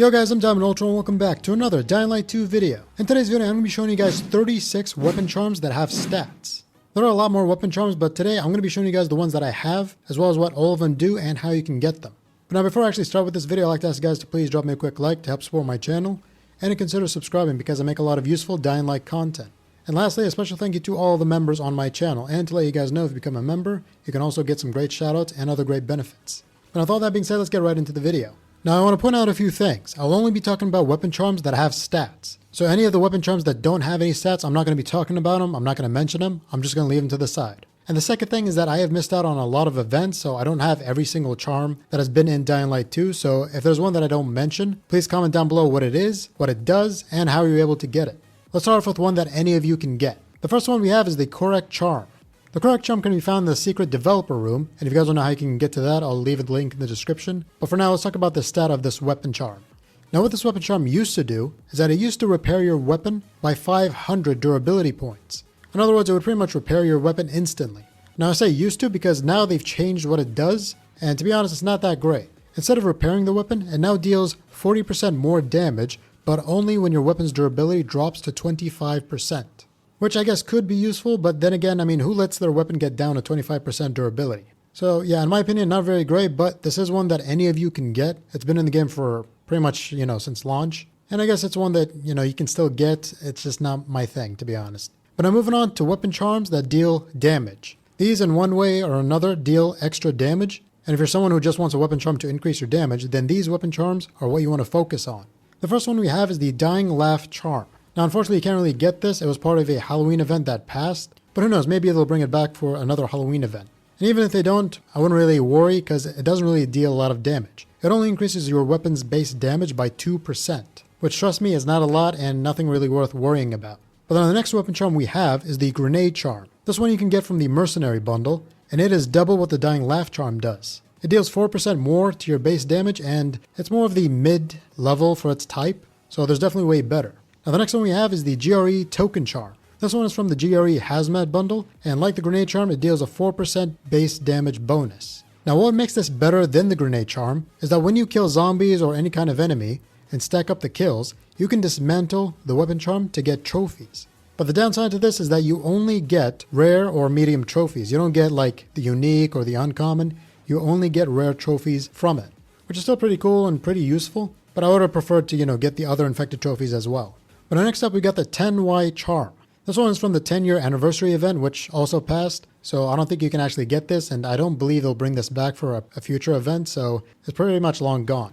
Yo guys, I'm Diamond Ultra and welcome back to another Dying Light 2 video. In today's video, I'm going to be showing you guys 36 weapon charms that have stats. There are a lot more weapon charms, but today I'm going to be showing you guys the ones that I have, as well as what all of them do and how you can get them. But now before I actually start with this video, I'd like to ask you guys to please drop me a quick like to help support my channel, and to consider subscribing because I make a lot of useful Dying Light content. And lastly, a special thank you to all the members on my channel, and to let you guys know if you become a member, you can also get some great shoutouts and other great benefits. But with all that being said, let's get right into the video. Now I want to point out a few things. I'll only be talking about weapon charms that have stats. So any of the weapon charms that don't have any stats, I'm not going to be talking about them, I'm not going to mention them, I'm just going to leave them to the side. And the second thing is that I have missed out on a lot of events, so I don't have every single charm that has been in Dying Light 2, so if there's one that I don't mention, please comment down below what it is, what it does, and how you're able to get it. Let's start off with one that any of you can get. The first one we have is the Korek charm. The Korek charm can be found in the secret developer room, and if you guys don't know how you can get to that, I'll leave a link in the description. But for now, let's talk about the stat of this weapon charm. Now what this weapon charm used to do is that it used to repair your weapon by 500 durability points. In other words, it would pretty much repair your weapon instantly. Now I say used to because now they've changed what it does, and to be honest, it's not that great. Instead of repairing the weapon, it now deals 40% more damage, but only when your weapon's durability drops to 25%. Which I guess could be useful, but then again, I mean, who lets their weapon get down to 25% durability? So yeah, in my opinion, not very great, but this is one that any of you can get. It's been in the game for pretty much, since launch. And I guess it's one that, you can still get. It's just not my thing, to be honest. But now moving on to weapon charms that deal damage. These in one way or another deal extra damage. And if you're someone who just wants a weapon charm to increase your damage, then these weapon charms are what you want to focus on. The first one we have is the Dying Laugh charm. Now, unfortunately, you can't really get this. It was part of a Halloween event that passed. But who knows, maybe they'll bring it back for another Halloween event. And even if they don't, I wouldn't really worry because it doesn't really deal a lot of damage. It only increases your weapon's base damage by 2%, which trust me is not a lot and nothing really worth worrying about. But then the next weapon charm we have is the Grenade charm. This one you can get from the Mercenary bundle, and it is double what the Dying Laugh charm does. It deals 4% more to your base damage, and it's more of the mid-level for its type, so there's definitely way better. Now the next one we have is the GRE Token Charm. This one is from the GRE Hazmat bundle, and like the Grenade Charm, it deals a 4% base damage bonus. Now what makes this better than the Grenade Charm is that when you kill zombies or any kind of enemy and stack up the kills, you can dismantle the weapon charm to get trophies. But the downside to this is that you only get rare or medium trophies. You don't get like the unique or the uncommon, you only get rare trophies from it, which is still pretty cool and pretty useful, but I would have preferred to, get the other infected trophies as well. But next up we got the 10Y charm. This one is from the 10-year anniversary event, which also passed, so I don't think you can actually get this, and I don't believe they'll bring this back for a future event, so it's pretty much long gone.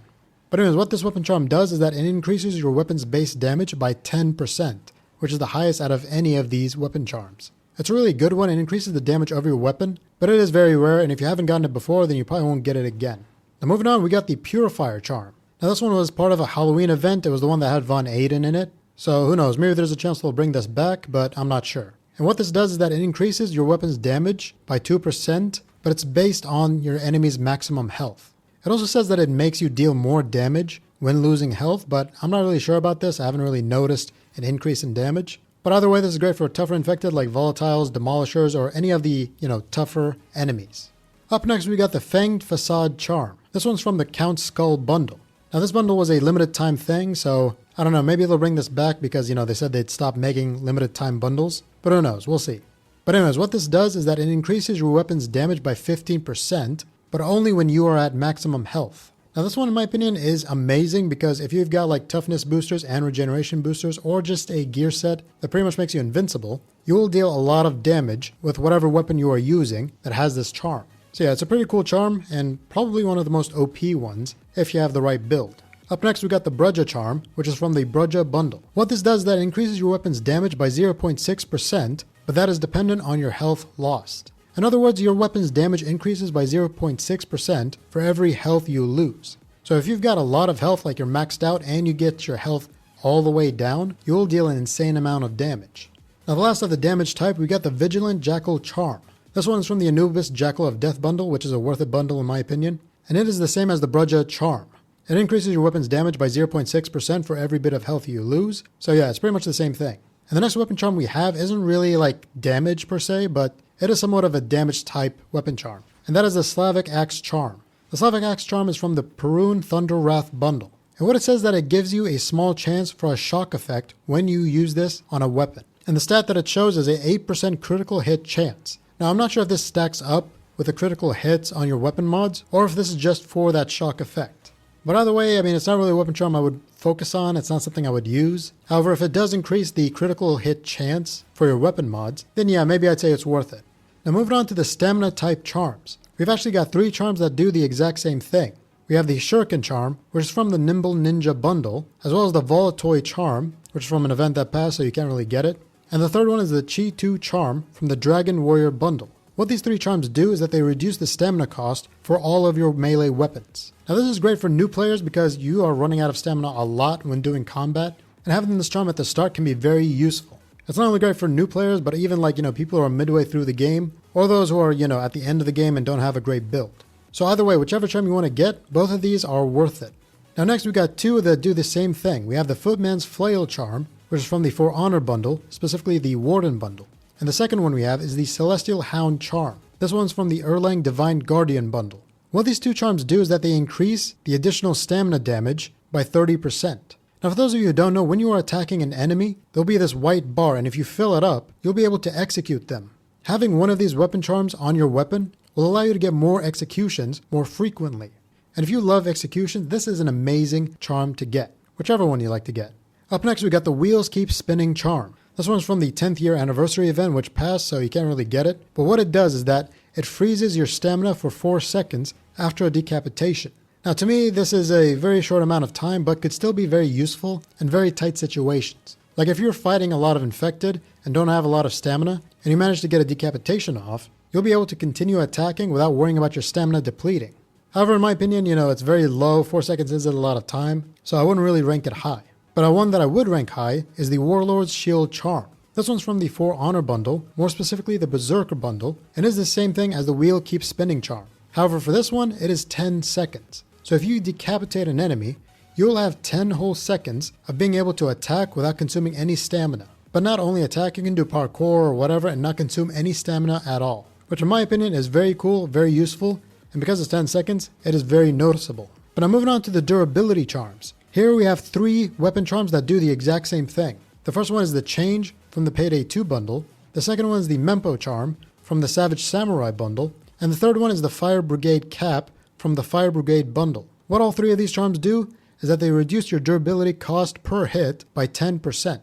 But anyways, what this weapon charm does is that it increases your weapon's base damage by 10%, which is the highest out of any of these weapon charms. It's a really good one and increases the damage of your weapon, but it is very rare, and if you haven't gotten it before, then you probably won't get it again. Now moving on, we got the Purifier charm. Now this one was part of a Halloween event. It was the one that had Von Aiden in it. So who knows, maybe there's a chance they'll bring this back, but I'm not sure. And what this does is that it increases your weapon's damage by 2%, but it's based on your enemy's maximum health. It also says that it makes you deal more damage when losing health, but I'm not really sure about this. I haven't really noticed an increase in damage. But either way, this is great for tougher infected like volatiles, demolishers, or any of the, tougher enemies. Up next, we got the Fanged Facade charm. This one's from the Count Skull bundle. Now this bundle was a limited time thing, so I don't know, maybe they'll bring this back because, they said they'd stop making limited time bundles, but who knows, we'll see. But anyways, what this does is that it increases your weapon's damage by 15%, but only when you are at maximum health. Now this one, in my opinion, is amazing because if you've got like toughness boosters and regeneration boosters, or just a gear set that pretty much makes you invincible, you will deal a lot of damage with whatever weapon you are using that has this charm. So yeah, it's a pretty cool charm, and probably one of the most OP ones, if you have the right build. Up next we got the Brudja charm, which is from the Brudja bundle. What this does is that it increases your weapon's damage by 0.6%, but that is dependent on your health lost. In other words, your weapon's damage increases by 0.6% for every health you lose. So if you've got a lot of health, like you're maxed out, and you get your health all the way down, you will deal an insane amount of damage. Now the last of the damage type, we got the Vigilant Jackal charm. This one is from the Anubis Jackal of Death bundle, which is a worth it bundle in my opinion, and it is the same as the Brudja charm. It increases your weapon's damage by 0.6% for every bit of health you lose, so yeah, it's pretty much the same thing. And the next weapon charm we have isn't really like damage per se, but it is somewhat of a damage type weapon charm, and that is the Slavic Axe charm. The Slavic Axe charm is from the Perun Thunder Wrath bundle. And what it says is that it gives you a small chance for a shock effect when you use this on a weapon. And the stat that it shows is a 8% critical hit chance. Now I'm not sure if this stacks up with the critical hits on your weapon mods, or if this is just for that shock effect. But either way, I mean, it's not really a weapon charm I would focus on, it's not something I would use. However, if it does increase the critical hit chance for your weapon mods, then yeah, maybe I'd say it's worth it. Now moving on to the stamina type charms. We've actually got 3 charms that do the exact same thing. We have the Shuriken charm, which is from the Nimble Ninja bundle, as well as the Volatoi charm, which is from an event that passed so you can't really get it. And the third one is the Chi 2 charm from the Dragon Warrior bundle. What these 3 charms do is that they reduce the stamina cost for all of your melee weapons. Now this is great for new players because you are running out of stamina a lot when doing combat, and having this charm at the start can be very useful. It's not only great for new players, but even like, people who are midway through the game, or those who are, at the end of the game and don't have a great build. So either way, whichever charm you want to get, both of these are worth it. Now next we got 2 that do the same thing. We have the Footman's Flail charm, which is from the For Honor bundle, specifically the Warden bundle. And the second one we have is the Celestial Hound charm. This one's from the Erlang Divine Guardian bundle. What these 2 charms do is that they increase the additional stamina damage by 30%. Now for those of you who don't know, when you are attacking an enemy, there'll be this white bar, and if you fill it up, you'll be able to execute them. Having one of these weapon charms on your weapon will allow you to get more executions more frequently. And if you love executions, this is an amazing charm to get, whichever one you like to get. Up next we got the Wheels Keep Spinning charm. This one's from the 10th year anniversary event, which passed, so you can't really get it. But what it does is that it freezes your stamina for 4 seconds after a decapitation. Now to me, this is a very short amount of time, but could still be very useful in very tight situations. Like if you're fighting a lot of infected and don't have a lot of stamina, and you manage to get a decapitation off, you'll be able to continue attacking without worrying about your stamina depleting. However, in my opinion, it's very low. 4 seconds isn't a lot of time, so I wouldn't really rank it high. But one that I would rank high is the Warlord's Shield charm. This one's from the For Honor bundle, more specifically the Berserker bundle, and is the same thing as the Wheel Keep Spinning charm. However, for this one, it is 10 seconds. So if you decapitate an enemy, you'll have 10 whole seconds of being able to attack without consuming any stamina. But not only attack, you can do parkour or whatever and not consume any stamina at all. Which in my opinion is very cool, very useful, and because it's 10 seconds, it is very noticeable. But now moving on to the durability charms. Here we have 3 weapon charms that do the exact same thing. The first one is the Change from the Payday 2 bundle. The second one is the Mempo charm from the Savage Samurai bundle. And the third one is the Fire Brigade Cap from the Fire Brigade bundle. What all 3 of these charms do is that they reduce your durability cost per hit by 10%.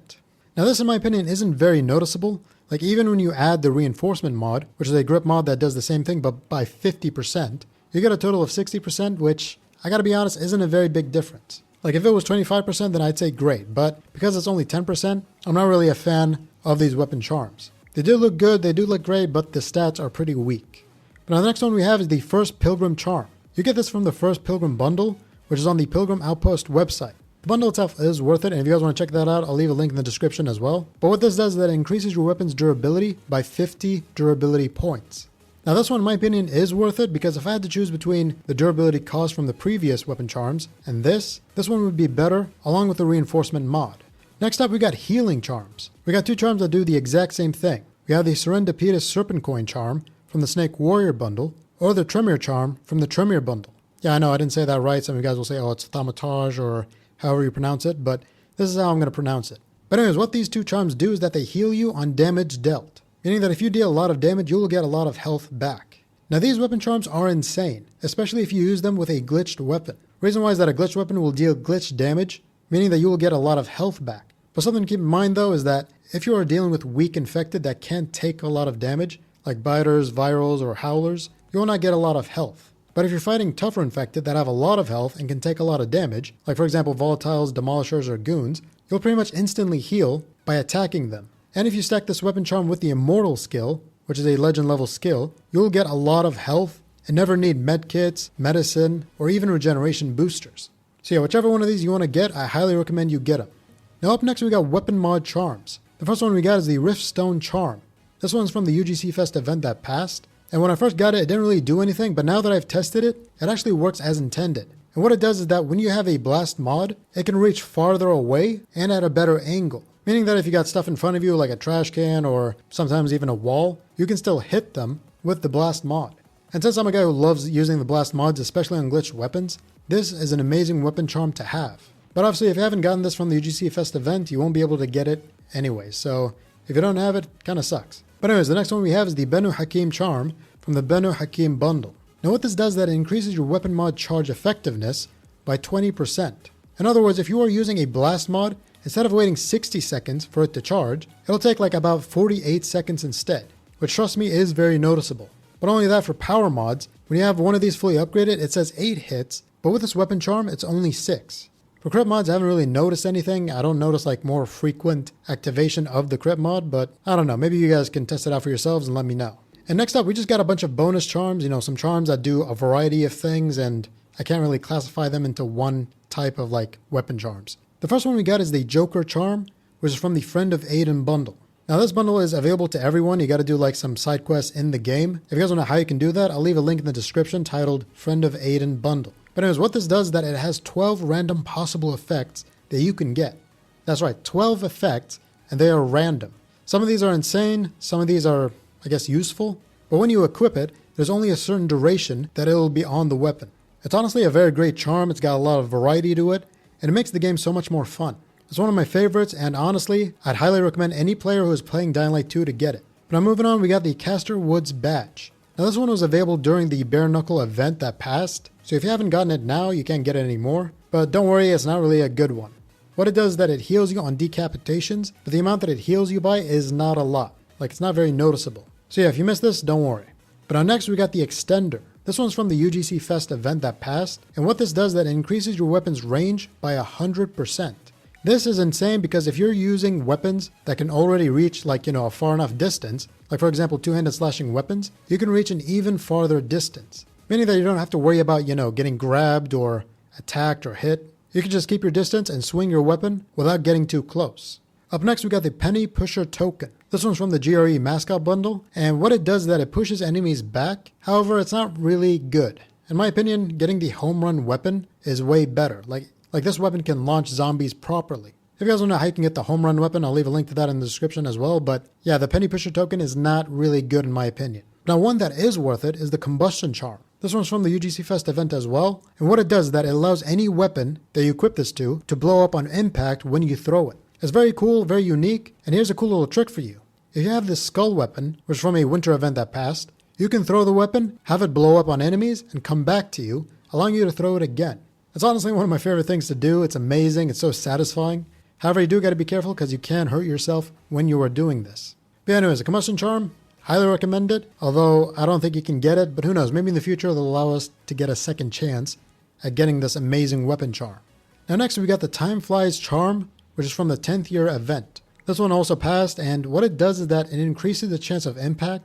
Now this in my opinion isn't very noticeable. Like even when you add the Reinforcement mod, which is a grip mod that does the same thing but by 50%, you get a total of 60%, which I gotta be honest isn't a very big difference. Like if it was 25%, then I'd say great, but because it's only 10%, I'm not really a fan of these weapon charms. They do look good, they do look great, but the stats are pretty weak. But now the next one we have is the First Pilgrim charm. You get this from the First Pilgrim bundle, which is on the Pilgrim Outpost website. The bundle itself is worth it, and if you guys want to check that out, I'll leave a link in the description as well. But what this does is that it increases your weapon's durability by 50 durability points. Now this one in my opinion is worth it because if I had to choose between the durability cost from the previous weapon charms and this one would be better along with the Reinforcement mod. Next up we got healing charms. We got 2 charms that do the exact same thing. We have the Serendipitous Serpent Coin charm from the Snake Warrior bundle or the Tremere charm from the Tremere bundle. Yeah, I know I didn't say that right. Some of you guys will say, oh, it's Thaumatage or however you pronounce it, but this is how I'm going to pronounce it. But anyways, what these 2 charms do is that they heal you on damage dealt. Meaning that if you deal a lot of damage, you will get a lot of health back. Now these weapon charms are insane, especially if you use them with a glitched weapon. Reason why is that a glitched weapon will deal glitched damage, meaning that you will get a lot of health back. But something to keep in mind though is that if you are dealing with weak infected that can't take a lot of damage, like biters, virals, or howlers, you will not get a lot of health. But if you're fighting tougher infected that have a lot of health and can take a lot of damage, like for example volatiles, demolishers, or goons, you'll pretty much instantly heal by attacking them. And if you stack this weapon charm with the Immortal skill, which is a legend level skill, you'll get a lot of health and never need medkits, medicine, or even regeneration boosters. So yeah, whichever one of these you want to get, I highly recommend you get them. Now up next we got weapon mod charms. The first one we got is the Riftstone charm. This one's from the UGC Fest event that passed. And when I first got it, it didn't really do anything, but now that I've tested it, it actually works as intended. And what it does is that when you have a blast mod, it can reach farther away and at a better angle. Meaning that if you got stuff in front of you like a trash can or sometimes even a wall, you can still hit them with the blast mod. And since I'm a guy who loves using the blast mods, especially on glitched weapons, this is an amazing weapon charm to have. But obviously if you haven't gotten this from the UGC Fest event, you won't be able to get it anyway, so if you don't have it, kinda sucks. But anyways, the next one we have is the Benu Hakim charm from the Benu Hakim bundle. Now what this does is that it increases your weapon mod charge effectiveness by 20%. In other words, if you are using a blast mod, instead of waiting 60 seconds for it to charge, it'll take like about 48 seconds instead, which trust me is very noticeable. But only that for power mods, when you have one of these fully upgraded, it says 8 hits, but with this weapon charm, it's only 6. For crit mods, I haven't really noticed anything. I don't notice like more frequent activation of the crit mod, but I don't know. Maybe you guys can test it out for yourselves and let me know. And next up, we just got a bunch of bonus charms, some charms that do a variety of things, and I can't really classify them into one type of like weapon charms. The first one we got is the Joker charm, which is from the Friend of Aiden bundle. Now this bundle is available to everyone. You got to do like some side quests in the game. If you guys want to know how you can do that, I'll leave a link in the description titled Friend of Aiden bundle. But anyways, what this does is that it has 12 random possible effects that you can get. That's right, 12 effects, and they are random. Some of these are insane, some of these are, I guess, useful. But when you equip it, there's only a certain duration that it'll be on the weapon. It's honestly a very great charm. It's got a lot of variety to it, and it makes the game so much more fun. It's one of my favorites, and honestly, I'd highly recommend any player who is playing Dying Light 2 to get it. But now moving on, we got the Caster Woods badge. Now this one was available during the Bare Knuckle event that passed, so if you haven't gotten it now, you can't get it anymore. But don't worry, it's not really a good one. What it does is that it heals you on decapitations, but the amount that it heals you by is not a lot. Like, it's not very noticeable. So yeah, if you missed this, don't worry. But now next we got the Extender. This one's from the UGC Fest event that passed, and what this does is that it increases your weapon's range by 100%. This is insane because if you're using weapons that can already reach like, a far enough distance, like for example two-handed slashing weapons, you can reach an even farther distance. Meaning that you don't have to worry about, getting grabbed or attacked or hit. You can just keep your distance and swing your weapon without getting too close. Up next we got the Penny Pusher token. This one's from the GRE mascot bundle, and what it does is that it pushes enemies back. However, it's not really good. In my opinion, getting the home run weapon is way better. Like this weapon can launch zombies properly. If you guys want to know how you can get the home run weapon, I'll leave a link to that in the description as well. But yeah, the Penny Pusher token is not really good in my opinion. Now one that is worth it is the Combustion charm. This one's from the UGC Fest event as well. And what it does is that it allows any weapon that you equip this to blow up on impact when you throw it. It's very cool, very unique. And here's a cool little trick for you. If you have this skull weapon, which is from a winter event that passed, you can throw the weapon, have it blow up on enemies, and come back to you, allowing you to throw it again. It's honestly one of my favorite things to do. It's amazing. It's so satisfying. However, you do got to be careful because you can hurt yourself when you are doing this. But anyways, a Combustion charm, highly recommend it. Although I don't think you can get it, but who knows? Maybe in the future they'll allow us to get a second chance at getting this amazing weapon charm. Now next we got the Time Flies charm, which is from the 10th year event. This one also passed, and what it does is that it increases the chance of impact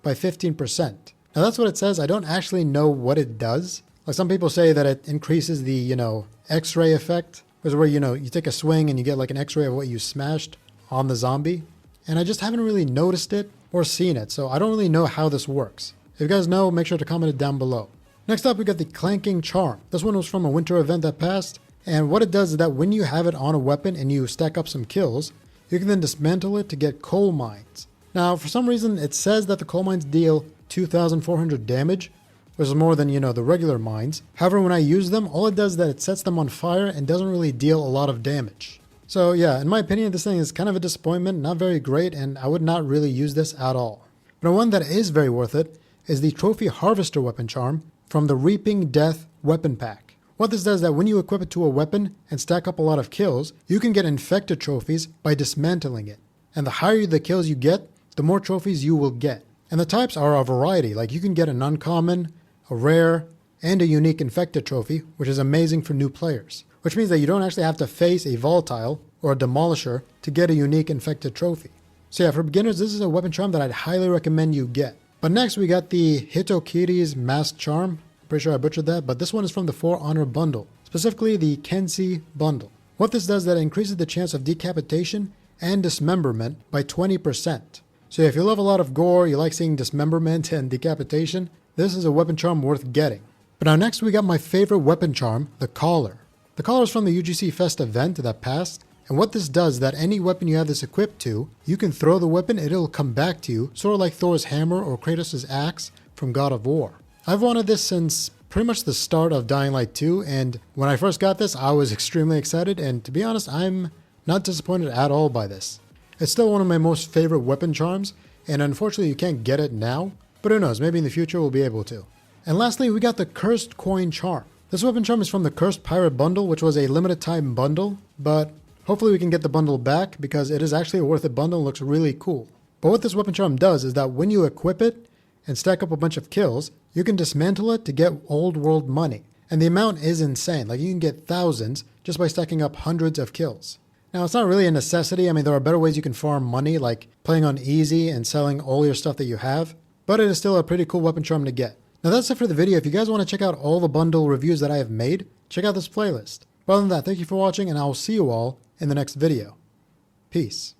by 15%. Now that's what it says. I don't actually know what it does. Like some people say that it increases the, X-ray effect, which is where, you take a swing and you get like an X-ray of what you smashed on the zombie. And I just haven't really noticed it or seen it, so I don't really know how this works. If you guys know, make sure to comment it down below. Next up, we got the Clanking charm. This one was from a winter event that passed, and what it does is that when you have it on a weapon and you stack up some kills, you can then dismantle it to get coal mines. Now, for some reason, it says that the coal mines deal 2,400 damage, which is more than, the regular mines. However, when I use them, all it does is that it sets them on fire and doesn't really deal a lot of damage. So yeah, in my opinion, this thing is kind of a disappointment, not very great, and I would not really use this at all. But one that is very worth it is the Trophy Harvester weapon charm from the Reaping Death weapon pack. What this does is that when you equip it to a weapon and stack up a lot of kills, you can get infected trophies by dismantling it. And the higher the kills you get, the more trophies you will get. And the types are a variety, like you can get an uncommon, a rare, and a unique infected trophy, which is amazing for new players. Which means that you don't actually have to face a volatile or a demolisher to get a unique infected trophy. So yeah, for beginners, this is a weapon charm that I'd highly recommend you get. But next we got the Hitokiri's Mask charm. Pretty sure I butchered that, but this one is from the For Honor bundle, specifically the Kenshi bundle. What this does is that it increases the chance of decapitation and dismemberment by 20%. So if you love a lot of gore, you like seeing dismemberment and decapitation, this is a weapon charm worth getting. But now next we got my favorite weapon charm, the Collar. The Collar is from the UGC Fest event that passed, and what this does is that any weapon you have this equipped to, you can throw the weapon and it'll come back to you, sort of like Thor's hammer or Kratos' axe, from God of War. I've wanted this since pretty much the start of Dying Light 2, and when I first got this, I was extremely excited, and to be honest, I'm not disappointed at all by this. It's still one of my most favorite weapon charms, and unfortunately you can't get it now, but who knows, maybe in the future we'll be able to. And lastly, we got the Cursed Coin Charm. This weapon charm is from the Cursed Pirate Bundle, which was a limited time bundle, but hopefully we can get the bundle back because it is actually a worth it bundle and looks really cool. But what this weapon charm does is that when you equip it and stack up a bunch of kills, you can dismantle it to get old world money. And the amount is insane, like you can get thousands just by stacking up hundreds of kills. Now it's not really a necessity, I mean there are better ways you can farm money like playing on easy and selling all your stuff that you have, but it is still a pretty cool weapon charm to get. Now that's it for the video. If you guys want to check out all the bundle reviews that I have made, check out this playlist. But other than that, thank you for watching and I will see you all in the next video. Peace.